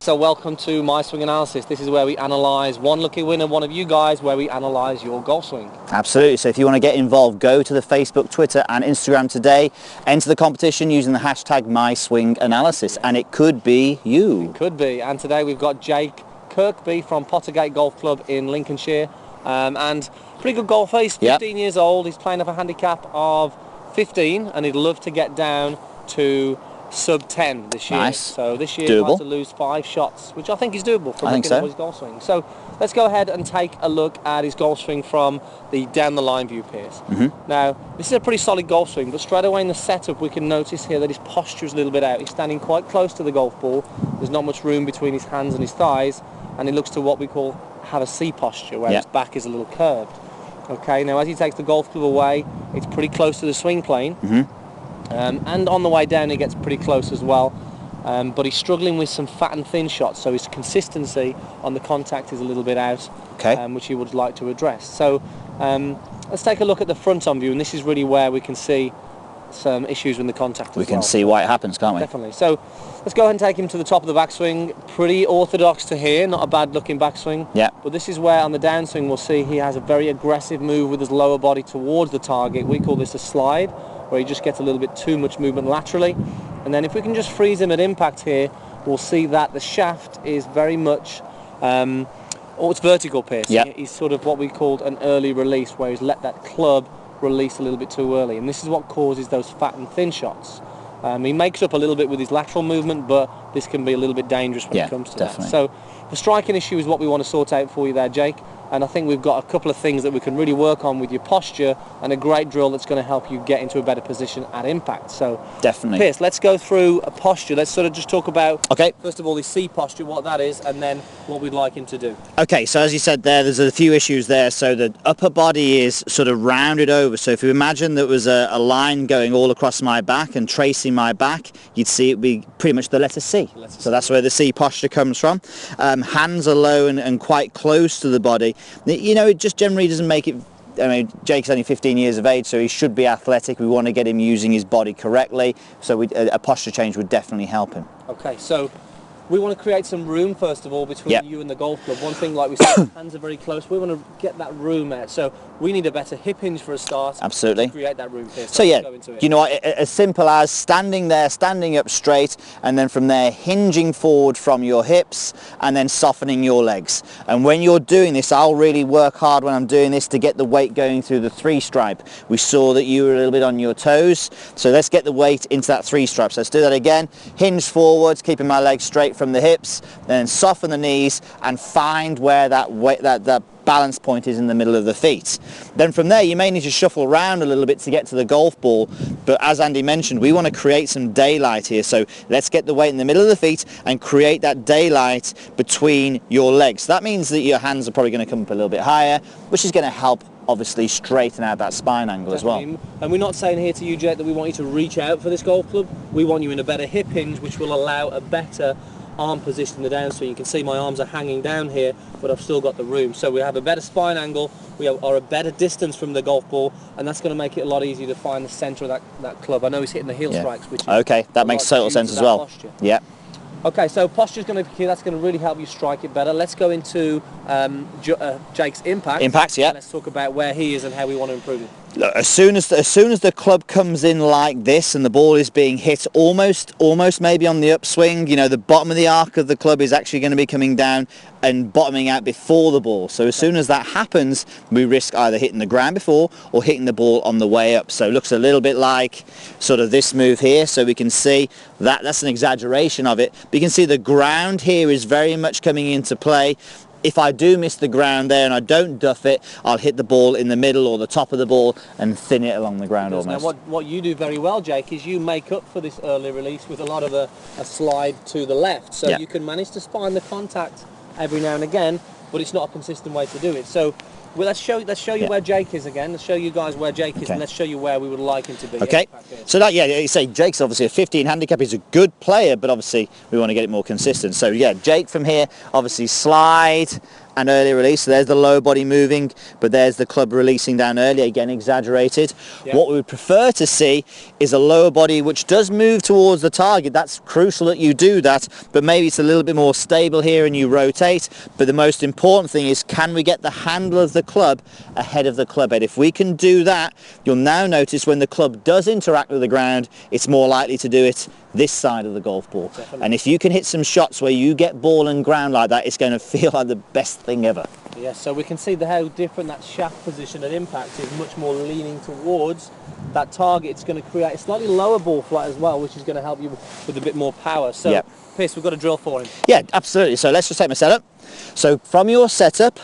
So welcome to My Swing Analysis. This is where we analyse one lucky winner, one of you guys, where we analyse your golf swing. Absolutely. So if you want to get involved, go to the Facebook, Twitter and Instagram today. Enter the competition using the hashtag MySwingAnalysis, and it could be you. It could be. And today we've got Jake Kirkby from Pottergate Golf Club in Lincolnshire. And pretty good golfer. He's 15 years old. He's playing off a handicap of 15, and he'd love to get down to sub 10 this year. Nice. So this year Doable. he has to lose 5 shots, which I think is doable for looking at his golf swing. So let's go ahead and take a look at his golf swing from the down the line view, Piers. Now this is a pretty solid golf swing, but straight away in the setup we can notice here that his posture is a little bit out. He's standing quite close to the golf ball. There's not much room between his hands and his thighs, and he looks to what we call have a C posture, where his back is a little curved. Okay, now as he takes the golf club away, it's pretty close to the swing plane. And on the way down he gets pretty close as well, but he's struggling with some fat and thin shots, so his consistency on the contact is a little bit out, which he would like to address. So let's take a look at the front on view, and this is really where we can see some issues with the contact as well. We can see why it happens, can't we? Definitely. So let's go ahead and take him to the top of the backswing. Pretty orthodox to here, not a bad looking backswing. Yeah. But this is where on the downswing we'll see he has a very aggressive move with his lower body towards the target. We call this a slide, where he just gets a little bit too much movement laterally. And then if we can just freeze him at impact here, we'll see that the shaft is very much, it's vertical, Piers. He's sort of what we called an early release, where he's let that club release a little bit too early. And this is what causes those fat and thin shots. He makes up a little bit with his lateral movement, but this can be a little bit dangerous when it comes to that. So the striking issue is what we want to sort out for you there, Jake. And I think we've got a couple of things that we can really work on with your posture, and a great drill that's going to help you get into a better position at impact. So definitely, Piers, let's go through a posture. Let's sort of just talk about, first of all, the C posture, what that is, and then what we'd like him to do. Okay, so as you said there's a few issues there. So the upper body is sort of rounded over. So if you imagine there was a line going all across my back and tracing my back, you'd see it be pretty much the letter C. So that's where the C posture comes from. Hands are low and quite close to the body. You know, it just generally doesn't make it. I mean, Jake's only 15 years of age, so he should be athletic. We want to get him using his body correctly, so a posture change would definitely help him. Okay, so we want to create some room, first of all, between you and the golf club. One thing, like we said, hands are very close. We want to get that room out. So we need a better hip hinge for a start. Absolutely. To create that room here. So you know what, as simple as standing there, standing up straight, and then from there hinging forward from your hips, and then softening your legs. And when you're doing this, I'll really work hard when I'm doing this to get the weight going through the 3-stripe. We saw that you were a little bit on your toes, so let's get the weight into that 3-stripe. So let's do that again. Hinge forwards, keeping my legs straight from the hips, then soften the knees and find where that weight, that balance point is in the middle of the feet. Then from there you may need to shuffle around a little bit to get to the golf ball, but as Andy mentioned, we want to create some daylight here. So let's get the weight in the middle of the feet and create that daylight between your legs. That means that your hands are probably going to come up a little bit higher, which is going to help obviously straighten out that spine angle as well. And we're not saying here to you, Jake, that we want you to reach out for this golf club. We want you in a better hip hinge, which will allow a better arm position in the downswing. You can see my arms are hanging down here, but I've still got the room. So we have a better spine angle, we are a better distance from the golf ball, and that's going to make it a lot easier to find the centre of that club. I know he's hitting the heel strikes, which is that makes total sense as well. Posture. Okay, so posture's going to be key. That's going to really help you strike it better. Let's go into Jake's impact. Let's talk about where he is and how we want to improve it. Look, as soon as the club comes in like this and the ball is being hit almost maybe on the upswing, you know, the bottom of the arc of the club is actually going to be coming down and bottoming out before the ball. So as soon as that happens, we risk either hitting the ground before or hitting the ball on the way up. So it looks a little bit like sort of this move here. So we can see that's an exaggeration of it. But you can see the ground here is very much coming into play. If I do miss the ground there and I don't duff it, I'll hit the ball in the middle or the top of the ball and thin it along the ground almost. Now what you do very well, Jake, is you make up for this early release with a lot of a slide to the left. So you can manage to find the contact every now and again, but it's not a consistent way to do it. So let's show you where Jake is again. Let's show you guys where Jake is, and let's show you where we would like him to be. Okay. So that, you say Jake's obviously a 15 handicap. He's a good player, but obviously we want to get it more consistent. So Jake from here, obviously slide, and early release. So there's the lower body moving, but there's the club releasing down early, again exaggerated. Yep. What we would prefer to see is a lower body which does move towards the target. That's crucial that you do that, but maybe it's a little bit more stable here and you rotate. But the most important thing is, can we get the handle of the club ahead of the club head? If we can do that, you'll now notice when the club does interact with the ground, it's more likely to do it this side of the golf ball. Definitely. And if you can hit some shots where you get ball and ground like that, it's going to feel like the best thing ever. Yeah, so we can see how different that shaft position at impact is, much more leaning towards that target. It's going to create a slightly lower ball flight as well, which is going to help you with a bit more power. So, yep. Pierce, we've got a drill for him. Yeah, absolutely. So let's just take my setup. So from your setup,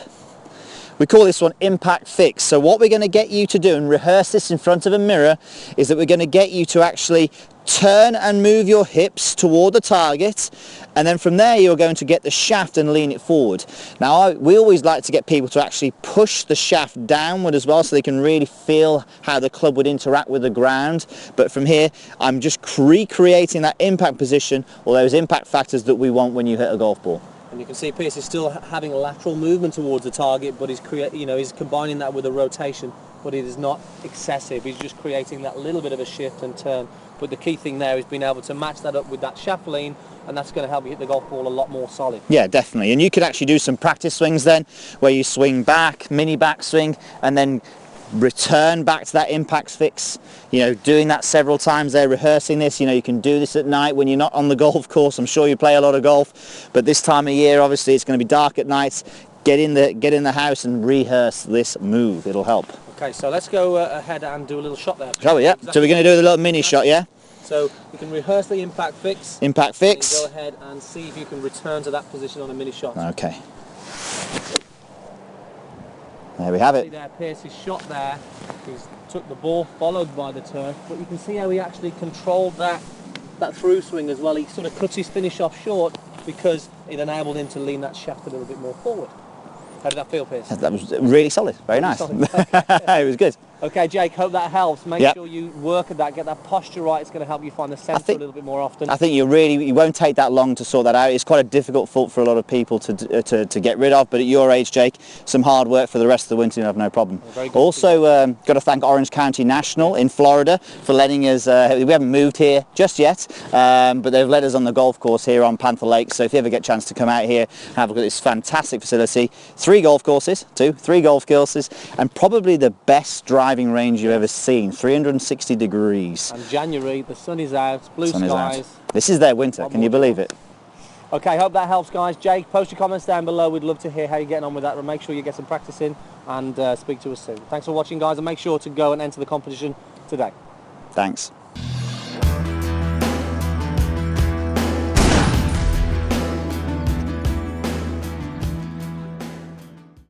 we call this one impact fix. So what we're going to get you to do, and rehearse this in front of a mirror, is that we're going to get you to actually turn and move your hips toward the target, and then from there you're going to get the shaft and lean it forward. Now we always like to get people to actually push the shaft downward as well, so they can really feel how the club would interact with the ground. But from here I'm just recreating that impact position, or those impact factors that we want when you hit a golf ball. And you can see Pierce is still having a lateral movement towards the target, but he's he's combining that with a rotation, but it is not excessive. He's just creating that little bit of a shift and turn. But the key thing there is being able to match that up with that shaft lean, and that's going to help you hit the golf ball a lot more solid. Yeah, definitely. And you could actually do some practice swings then, where you swing back, mini backswing, and then return back to that impact fix. You know, doing that several times there, rehearsing this. You know, you can do this at night when you're not on the golf course. I'm sure you play a lot of golf, but this time of year obviously it's going to be dark at night. Get in the house and rehearse this move. It'll help. Okay, so let's go ahead and do a little shot there. Shall we? Yeah. Exactly. So we're going to do a little mini shot, yeah? So you can rehearse the impact fix. Impact fix. Go ahead and see if you can return to that position on a mini shot. Okay. There we have See it. there, Pierce's shot there. He's took the ball, followed by the turn, but you can see how he actually controlled that through swing as well. He sort of cuts his finish off short because it enabled him to lean that shaft a little bit more forward. How did that feel, Pierce? That was really solid. Very nice. Solid. Okay. It was good. Okay, Jake, hope that helps. Make Yep. sure you work at that, get that posture right. It's going to help you find the centre a little bit more often. I think you won't take that long to sort that out. It's quite a difficult fault for a lot of people to get rid of, but at your age, Jake, some hard work for the rest of the winter, you have no problem. Very good. Also, got to thank Orange County National in Florida for letting us, we haven't moved here just yet, but they've let us on the golf course here on Panther Lake, so if you ever get a chance to come out here and have a look at this fantastic facility, three golf courses, and probably the best driving range you've ever seen, 360 degrees. And January, the sun is out, blue skies. This is their winter, can you believe it? Okay, hope that helps, guys. Jake, post your comments down below. We'd love to hear how you're getting on with that, and make sure you get some practice in, and speak to us soon. Thanks for watching, guys, and make sure to go and enter the competition today. Thanks.